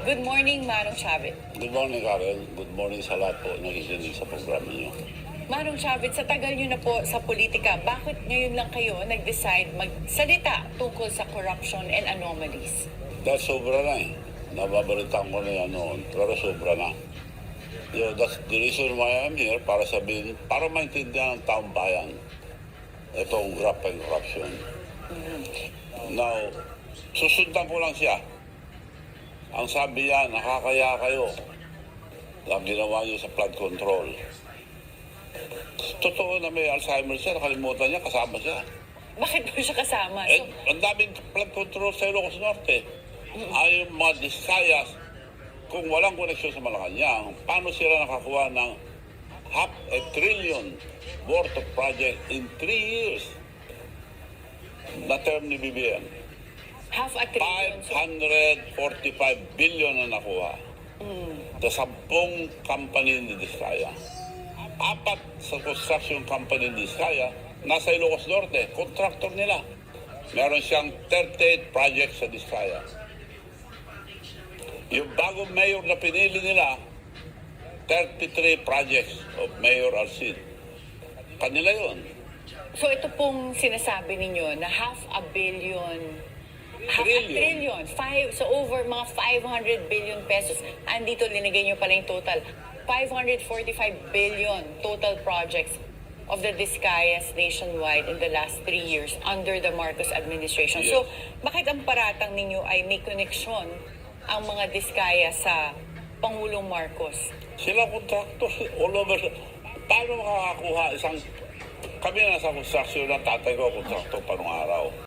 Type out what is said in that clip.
Good morning, Manong Chavit. Good morning, Karen. Good morning sa lahat po nakikinig sa programa niyo. Manong Chavit, sa tagal nyo na po sa politika, bakit ngayon lang kayo nag-decide magsalita tungkol sa corruption and anomalies? Dahil sobra na eh. Nababalitaan ko na yan noon, pero sobra na. That's the reason why I'm here, para sabihin, para maintindihan ng taong bayan itong graft and corruption. Now, susundan ko lang siya. Ang sabi niya, nakakaya kayo ang ginawa niyo sa flood control. Totoo na may Alzheimer siya, nakalimutan niya, kasama siya. Bakit po siya kasama? Eh, ang daming flood control sa Ilocos Norte. Ay yung mga Discayas, kung walang koneksyon sa Malacanang, paano sila nakakuha ng $500 billion worth of project in 3 years? Na term ni BBM. half a trillion. 545 billion na nakuha. Sa 10 company ni Discaya. 4 sa construction company ni Discaya, nasa Ilocos Norte, contractor nila. Meron siyang 38 projects sa Discaya. Yung bagong mayor na pinili nila, 33 projects of Mayor Alcid. Kanila yun. So ito pong sinasabi ninyo na half a trillion, so over mga 500 billion pesos. Andito linigay nyo pala yung total. 545 billion total projects of the Discayas nationwide in the last 3 years under the Marcos administration. Yes. So, bakit ang paratang ninyo ay may koneksyon ang mga Discayas sa Pangulong Marcos? Sila contractors all over. Paano makakakuha isang... Kami na sa construction ng tatay ko, contractor pa nung araw.